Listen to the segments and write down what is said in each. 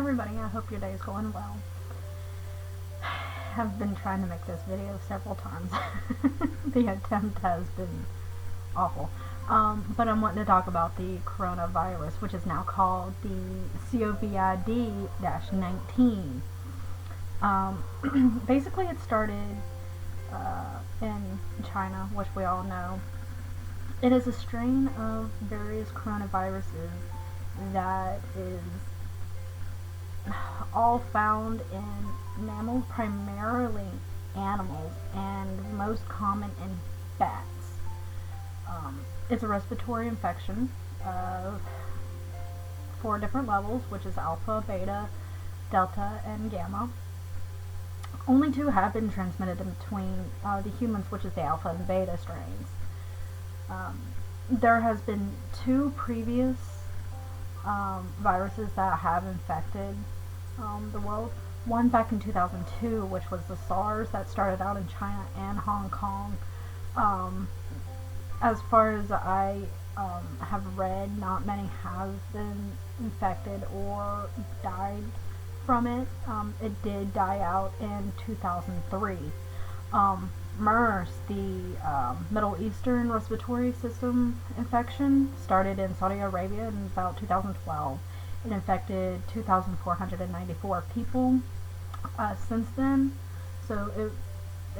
everybody, I hope your day is going well. I've been trying to make this video several times. The attempt has been awful. But I'm wanting to talk about the coronavirus, which is now called the COVID-19. Basically it started in China, which we all know. It is a strain of various coronaviruses that is all found in mammals, primarily animals, and most common in bats. It's a respiratory infection of 4 different levels, which is alpha, beta, delta, and gamma. Only 2 have been transmitted in between the humans, which is the alpha and beta strains. There has been 2 previous viruses that have infected the world. One back in 2002, which was the SARS that started out in China and Hong Kong. As far as I have read, not many have been infected or died from it. It did die out in 2003. MERS, the Middle Eastern Respiratory System infection, started in Saudi Arabia in about 2012. It infected 2,494 people since then, so it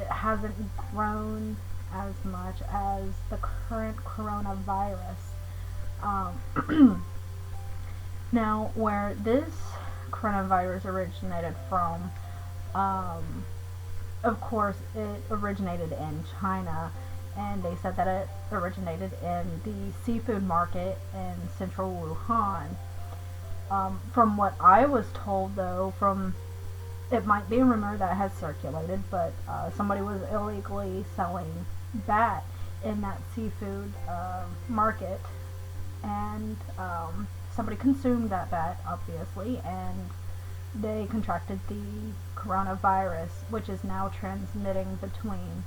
hasn't grown as much as the current coronavirus. Now, where this coronavirus originated from, of course, it originated in China, and they said that it originated in the seafood market in central Wuhan. From what I was told, though, it might be a rumor that has circulated, but somebody was illegally selling bat in that seafood market, and somebody consumed that bat, obviously, and they contracted the coronavirus, which is now transmitting between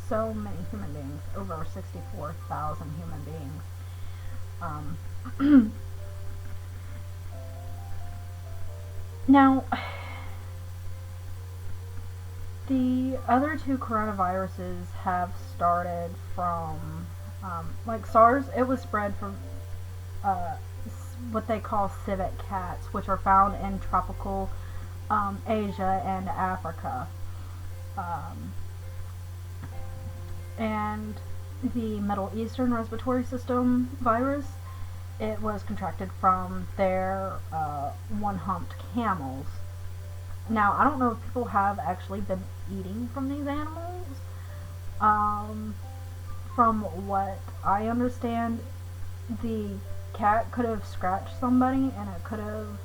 so many human beings, over 64,000 human beings. Now, the other 2 coronaviruses have started from, like SARS, it was spread from what they call civet cats, which are found in tropical Asia and Africa. And the Middle Eastern Respiratory System virus, it was contracted from their one-humped camels. Now, I don't know if people have actually been eating from these animals. From what I understand, the cat could have scratched somebody and it could have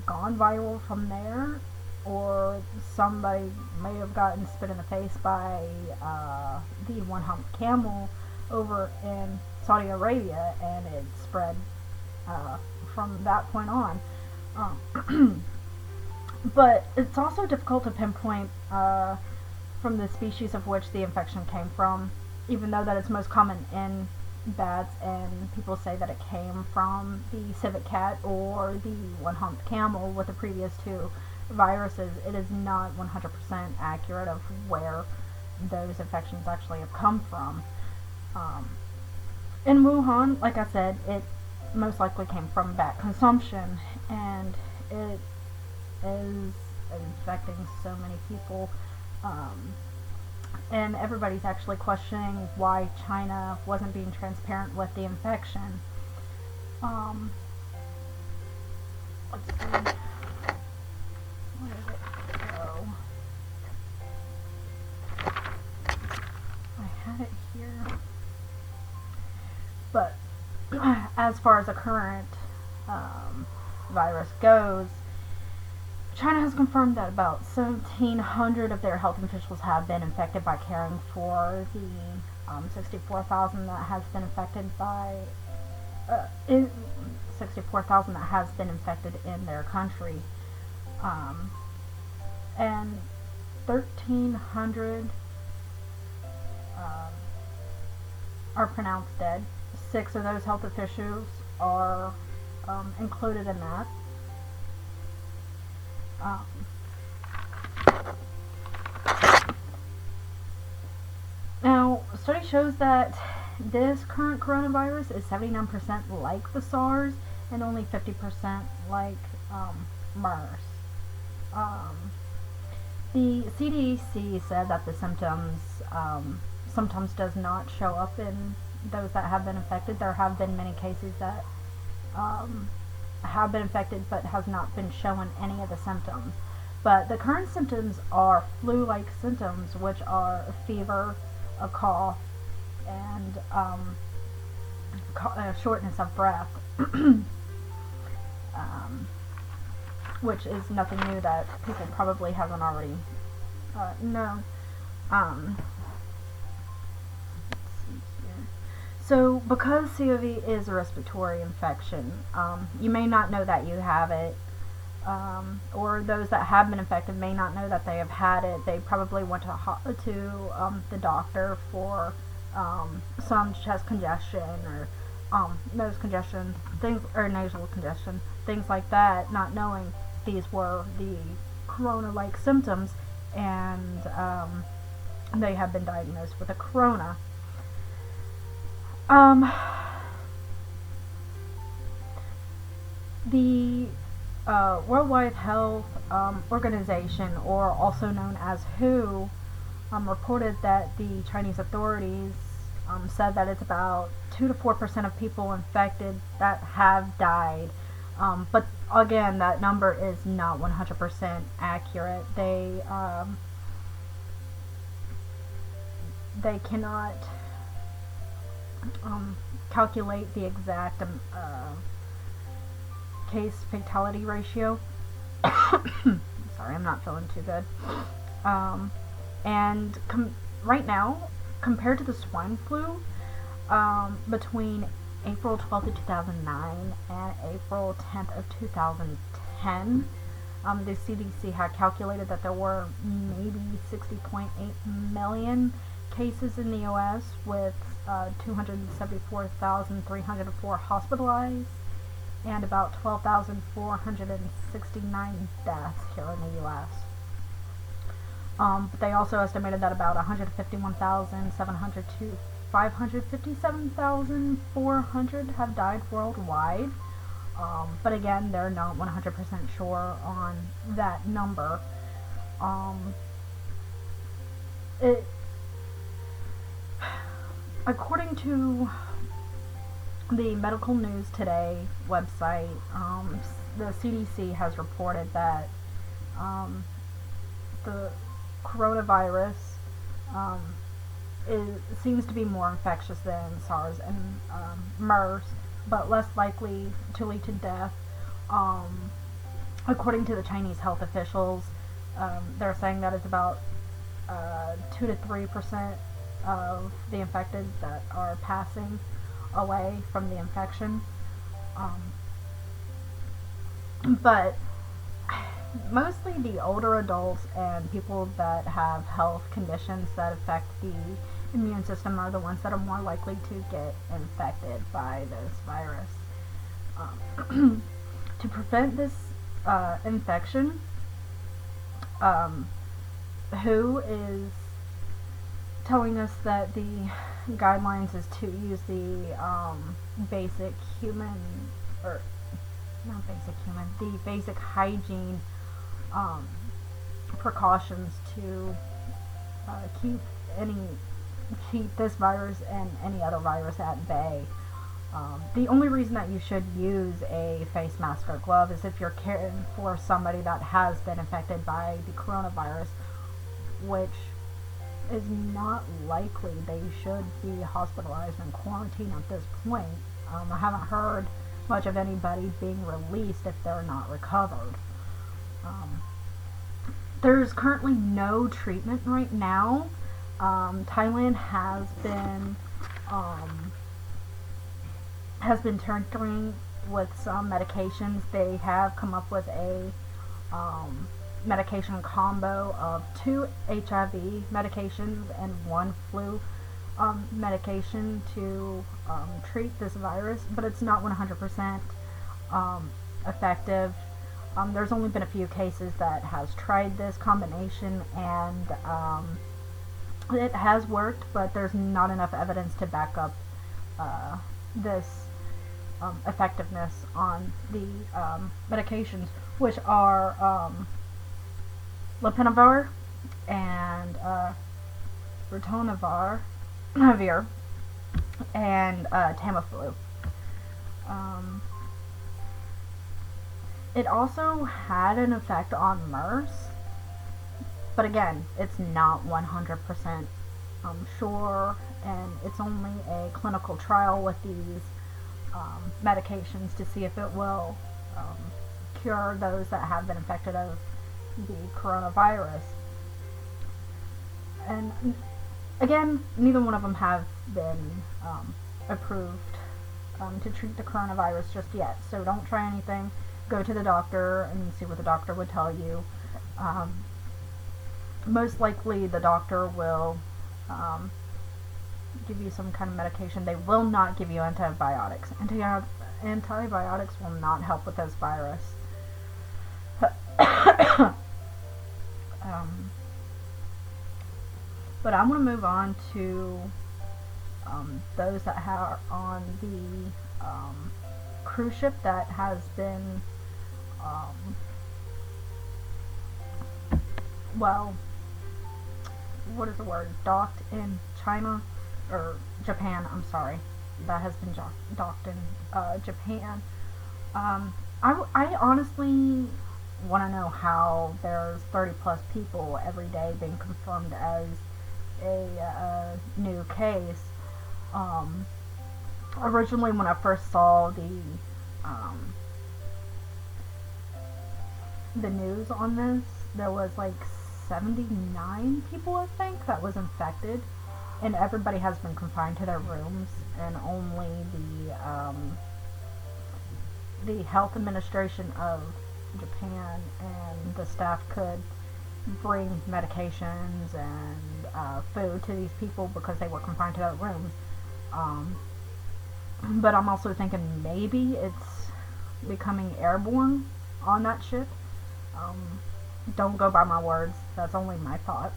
gone viral from there, or somebody may have gotten spit in the face by the one-humped camel over in Saudi Arabia, and it spread from that point on. But it's also difficult to pinpoint from the species of which the infection came from, even though that it's most common in bats, and people say that it came from the civet cat or the one-humped camel with the previous 2 viruses. It is not 100% accurate of where those infections actually have come from. In Wuhan, like I said, it most likely came from bat consumption, and it is infecting so many people, and everybody's actually questioning why China wasn't being transparent with the infection. Let's see. Where did it go? I had it here. But as far as the current virus goes, China has confirmed that about 1,700 of their health officials have been infected by caring for the 64,000 that has been infected by 64,000 that has been infected in their country, and 1,300 are pronounced dead. 6 of those health officials are included in that. Now, a study shows that this current coronavirus is 79% like the SARS and only 50% like MERS. The CDC said that the symptoms sometimes does not show up in those that have been infected. There have been many cases that have been infected but has not been showing any of the symptoms. But the current symptoms are flu-like symptoms, which are a fever, a cough, and shortness of breath, which is nothing new that people probably haven't already known. So because COV is a respiratory infection, you may not know that you have it, or those that have been infected may not know that they have had it. They probably went to the doctor for some chest congestion or nose congestion, things, or nasal congestion, things like that, not knowing these were the corona-like symptoms, and they have been diagnosed with a corona. The Worldwide Health Organization, or also known as WHO, reported that the Chinese authorities said that it's about 2 to 4% of people infected that have died. But again, that number is not 100% accurate. They cannot calculate the exact case fatality ratio. Sorry, I'm not feeling too good. And right now, compared to the swine flu, between April 12th of 2009 and April 10th of 2010, the CDC had calculated that there were maybe 60.8 million cases in the U.S. with 274,304 hospitalized and about 12,469 deaths here in the U.S. But they also estimated that about 151,700 to 557,400 have died worldwide. But again, they're not 100% sure on that number. According to the Medical News Today website, the CDC has reported that the coronavirus seems to be more infectious than SARS and MERS, but less likely to lead to death. According to the Chinese health officials, they're saying that it's about 2 to 3% of the infected that are passing away from the infection. But mostly the older adults and people that have health conditions that affect the immune system are the ones that are more likely to get infected by this virus. To prevent this infection, WHO is telling us that the guidelines is to use the basic human, or not basic human, the basic hygiene precautions to keep this virus and any other virus at bay. The only reason that you should use a face mask or glove is if you're caring for somebody that has been infected by the coronavirus, which is not likely. They should be hospitalized and quarantined at this point. I haven't heard much of anybody being released if they're not recovered. There's currently no treatment right now. Thailand has been tinkering with some medications. They have come up with a medication combo of 2 HIV medications and 1 flu medication to treat this virus, but it's not 100% effective. There's only been a few cases that has tried this combination, and it has worked, but there's not enough evidence to back up this effectiveness on the medications, which are lopinavir and ritonavir and Tamiflu. It also had an effect on MERS, but again, it's not 100% sure, and it's only a clinical trial with these medications to see if it will cure those that have been infected of the coronavirus. And again, neither one of them have been approved to treat the coronavirus just yet, so don't try anything. Go to the doctor and see what the doctor would tell you. Most likely the doctor will give you some kind of medication. They will not give you antibiotics. Antibiotics will not help with this virus. But I'm going to move on to those that are on the cruise ship that has been docked in China, or Japan, I'm sorry, that has been docked in Japan. I honestly want to know how there's 30 plus people every day being confirmed as a new case. Originally, when I first saw the news on this, there was like 79 people, I think, that was infected, and everybody has been confined to their rooms, and only the health administration of Japan and the staff could bring medications and food to these people because they were confined to their rooms. But I'm also thinking maybe it's becoming airborne on that ship. Don't go by my words, that's only my thoughts.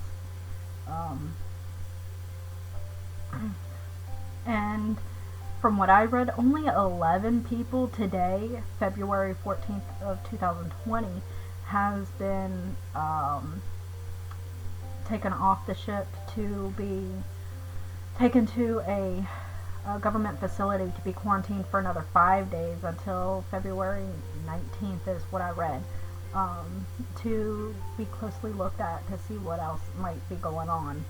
And from what I read, only 11 people today, February 14th of 2020, has been taken off the ship to be taken to a government facility to be quarantined for another 5 days until February 19th is what I read, to be closely looked at to see what else might be going on.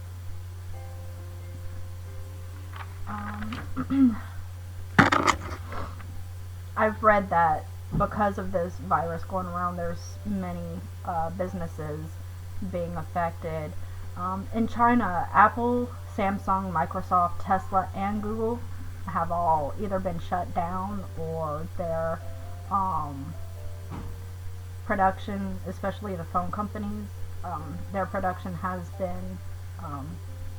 I've read that because of this virus going around, there's many businesses being affected. In China, Apple, Samsung, Microsoft, Tesla, and Google have all either been shut down or their production, especially the phone companies, their production has been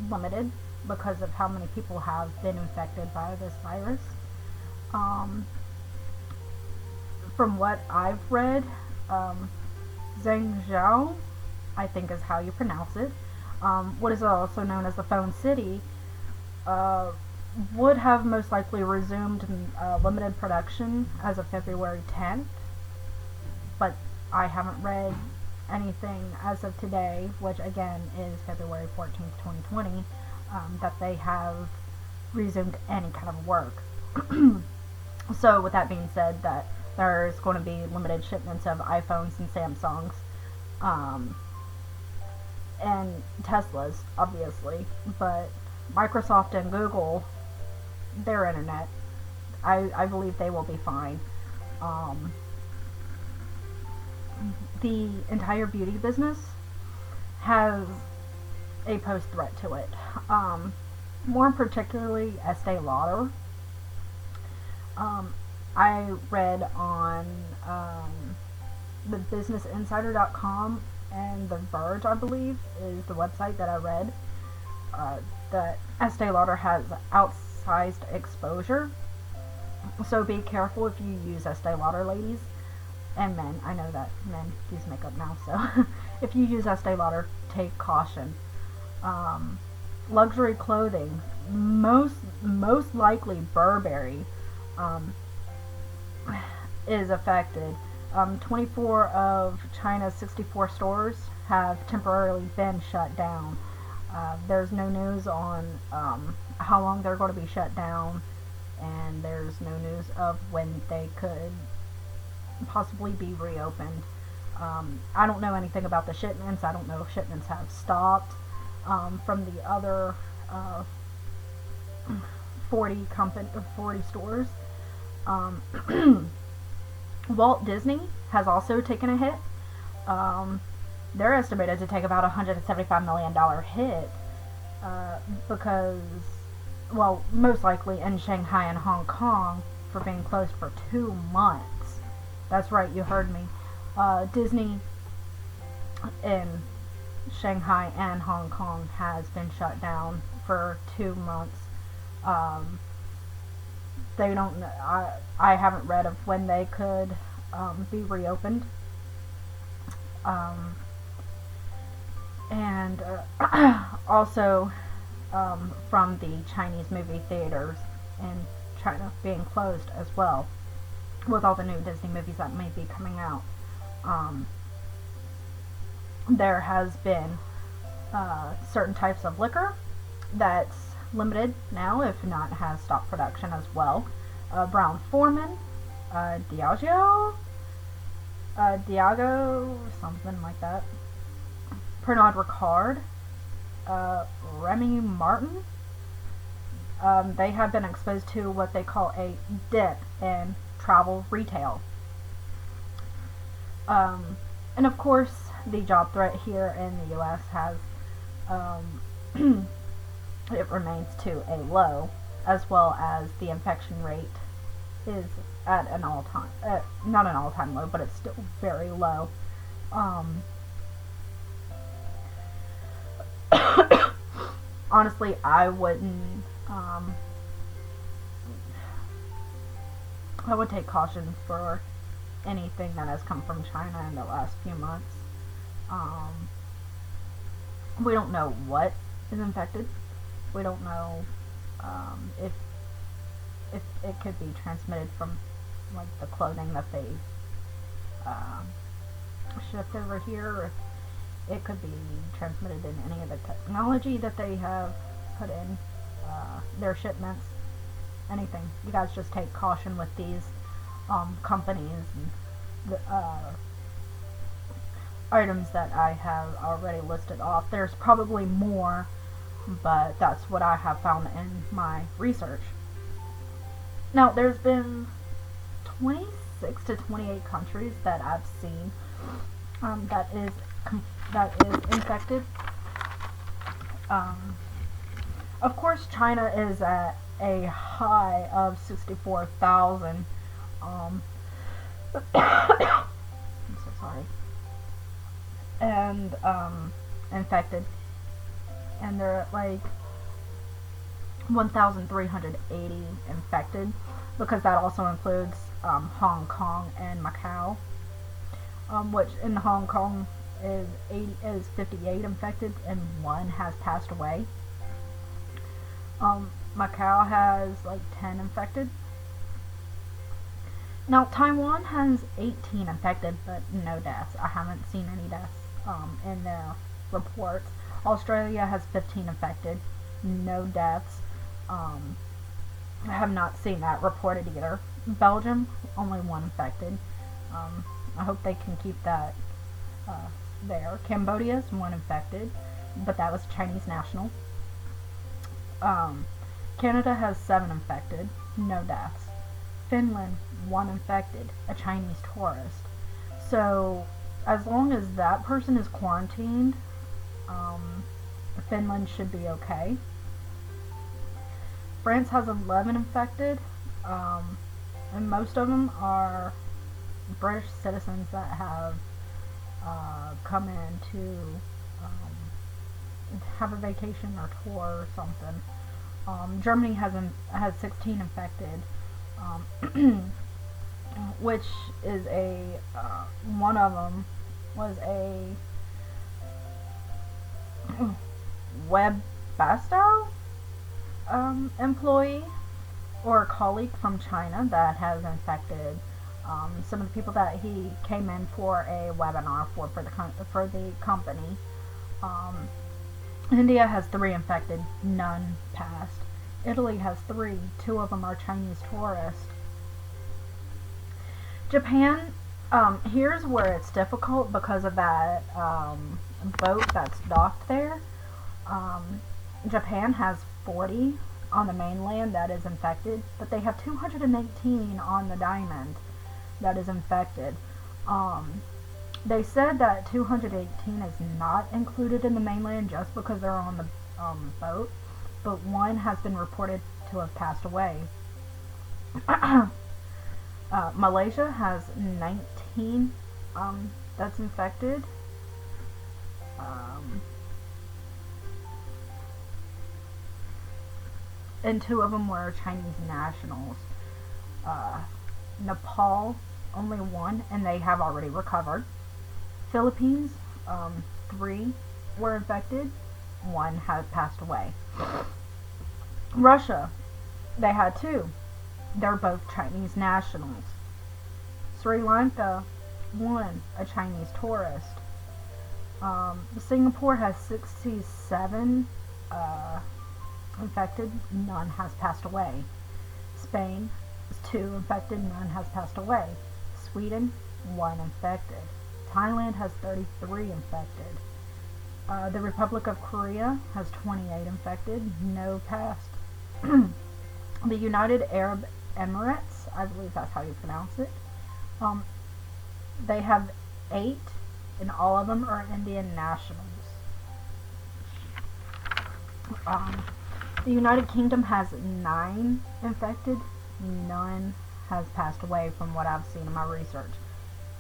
limited because of how many people have been infected by this virus. From what I've read, Zhengzhou, I think is how you pronounce it, what is also known as the Phone City, would have most likely resumed limited production as of February 10th, but I haven't read anything as of today, which again is February 14th, 2020, that they have resumed any kind of work. So with that being said, that there's going to be limited shipments of iPhones and Samsungs, and Teslas, obviously, but Microsoft and Google, their internet, I believe they will be fine. The entire beauty business has a post threat to it. More particularly Estee Lauder. I read on the businessinsider.com and The Verge, I believe, is the website that I read, that Estee Lauder has outsized exposure So be careful if you use Estee Lauder, ladies. And men. I know that men use makeup now, so if you use Estee Lauder, take caution. Luxury clothing, most likely Burberry is affected. 24 of China's 64 stores have temporarily been shut down. There's no news on how long they're going to be shut down, and there's no news of when they could possibly be reopened. I don't know anything about the shipments. I don't know if shipments have stopped from the other 40 stores. Walt Disney has also taken a hit. They're estimated to take about $175 million hit because, well, most likely in Shanghai and Hong Kong for being closed for 2 months. That's right, you heard me. Disney in Shanghai and Hong Kong has been shut down for 2 months. They don't know. I haven't read of when they could be reopened. And also from the Chinese movie theaters in China being closed as well, with all the new Disney movies that may be coming out. There has been certain types of liquor that's limited now, if not has stopped production as well. Brown Forman, Diageo, something like that. Pernod Ricard, Remy Martin. They have been exposed to what they call a dip in travel retail. And of course, the job threat here in the U.S. has it remains to a low, as well as the infection rate is at an all-time, not an all-time low, but it's still very low. Honestly, I wouldn't, I would take caution for anything that has come from China in the last few months. We don't know what is infected. We don't know if it could be transmitted from like the clothing that they shipped over here, or if it could be transmitted in any of the technology that they have put in their shipments. Anything. You guys just take caution with these companies and the items that I have already listed off. There's probably more, but that's what I have found in my research. Now, there's been 26 to 28 countries that I've seen that is infected. Of course, China is at a high of 64,000. I'm so sorry. And infected, and they're at like 1,380 infected, because that also includes Hong Kong and Macau, which in Hong Kong is 58 infected and 1 has passed away. Macau has like 10 infected. Now, Taiwan has 18 infected, but no deaths. I haven't seen any deaths in the reports. Australia has 15 infected, no deaths. I have not seen that reported either. Belgium, only 1 infected. I hope they can keep that there. Cambodia is 1 infected, but that was Chinese national. Canada has 7 infected, no deaths. Finland, 1 infected, a Chinese tourist. So, as long as that person is quarantined, Finland should be okay. France has 11 infected, and most of them are British citizens that have come in to have a vacation or tour or something. Germany has 16 infected. which is one of them was a Webasto employee or a colleague from China that has infected some of the people that he came in for a webinar for the company. India has 3 infected, none passed. Italy has 3, 2 of them are Chinese tourists. Japan, here's where it's difficult because of that boat that's docked there. Japan has 40 on the mainland that is infected, but they have 218 on the Diamond that is infected. They said that 218 is not included in the mainland just because they're on the boat, but 1 has been reported to have passed away. Malaysia has 19 that's infected. And 2 of them were Chinese nationals. Nepal, only 1, and they have already recovered. Philippines, 3 were infected, 1 has passed away. Russia, they had 2. They're both Chinese nationals. Sri Lanka, 1, a Chinese tourist. Singapore has 67 infected, none has passed away. Spain is 2 infected, none has passed away. Sweden, 1 infected. Thailand has 33 infected. The Republic of Korea has 28 infected, no passed. The United Arab Emirates, I believe that's how you pronounce it, they have 8, and all of them are Indian nationals. The United Kingdom has 9 infected, none has passed away from what I've seen in my research.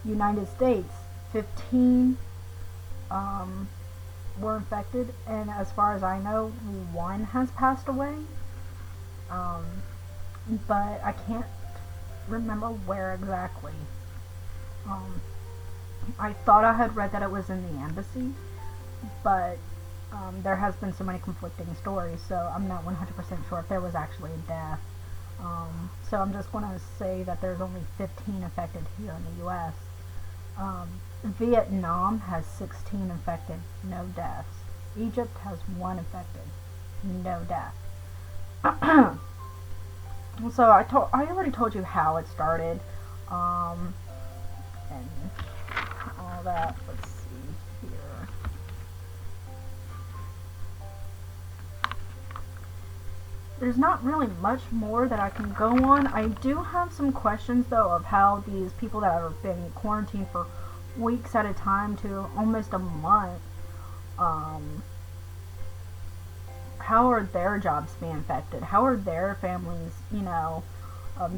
United States, 15 were infected, and as far as I know, 1 has passed away. But I can't remember where exactly. I thought I had read that it was in the embassy, but there has been so many conflicting stories, so I'm not 100% sure if there was actually a death. So I'm just going to say that there's only 15 infected here in the U.S. Vietnam has 16 infected, no deaths. Egypt has 1 infected, no death. So I already told you how it started, and all that. Let's see here. There's not really much more that I can go on. I do have some questions though of how these people that have been quarantined for weeks at a time to almost a month, how are their jobs being affected? How are their families,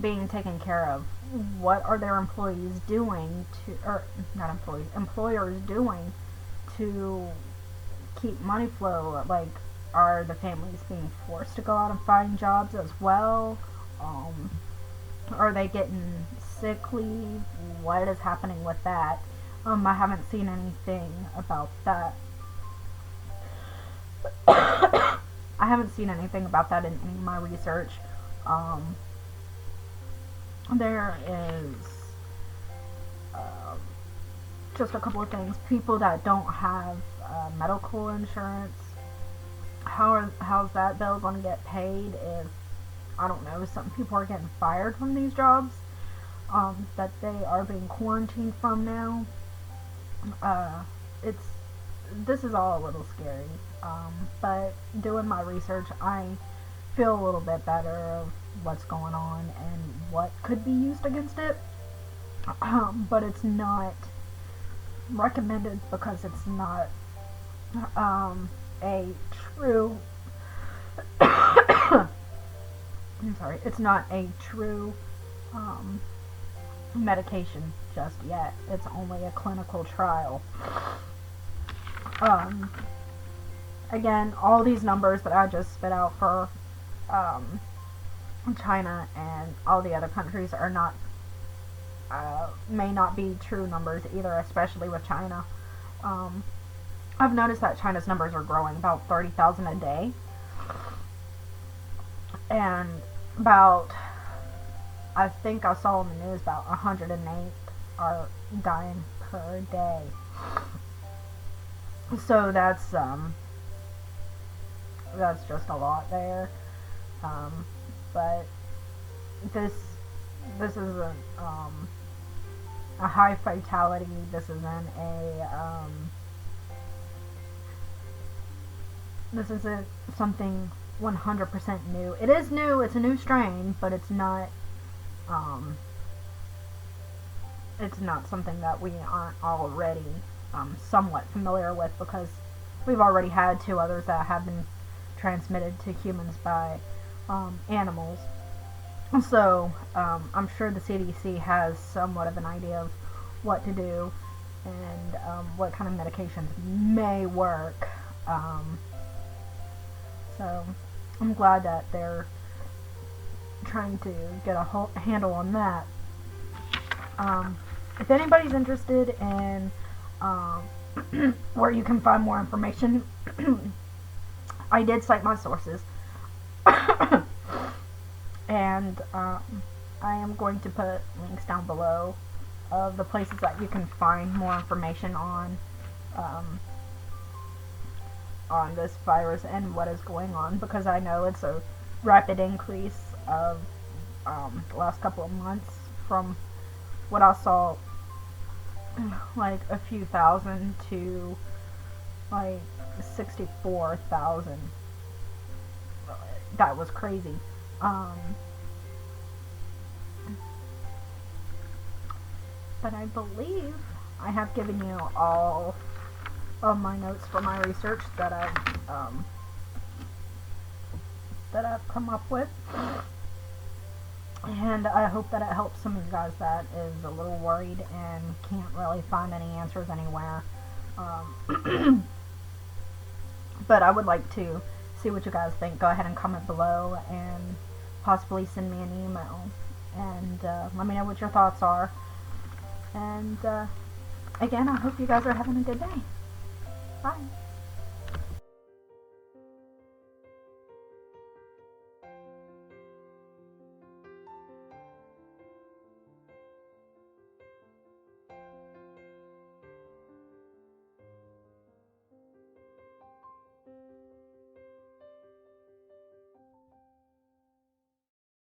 being taken care of? What are their employees doing employers doing to keep money flow? Like, are the families being forced to go out and find jobs as well? Are they getting sick leave? What is happening with that? I haven't seen anything about that. I haven't seen anything about that in any of my research. There is just a couple of things. People that don't have medical insurance, how's that bill going to get paid if, I don't know, some people are getting fired from these jobs that they are being quarantined from now. This is all a little scary, but doing my research, I feel a little bit better of what's going on and what could be used against it, but it's not recommended because it's not a true it's not a true medication just yet. It's only a clinical trial. Again, all these numbers that I just spit out for China and all the other countries are not, may not be true numbers either, especially with China. Um, I've noticed that China's numbers are growing about 30,000 a day, and about, I think I saw in the news about 108 are dying per day. So that's just a lot there. But this this isn't a high fatality. This isn't something 100% new. It is new. It's a new strain, but um, it's not something that we aren't already somewhat familiar with, because we've already had two others that have been transmitted to humans by animals. So I'm sure the CDC has somewhat of an idea of what to do and what kind of medications may work. So I'm glad that they're trying to get a handle on that. If anybody's interested in where you can find more information, I did cite my sources. And I am going to put links down below of the places that you can find more information on this virus and what is going on, because I know it's a rapid increase of the last couple of months. From what I saw, like a few thousand to like 64,000. That was crazy. But I believe I have given you all of my notes for my research that I've come up with, and I hope that it helps some of you guys that is a little worried and can't really find any answers anywhere. But I would like to see what you guys think. Go ahead and comment below and possibly send me an email and let me know what your thoughts are. And again, I hope you guys are having a good day. Bye.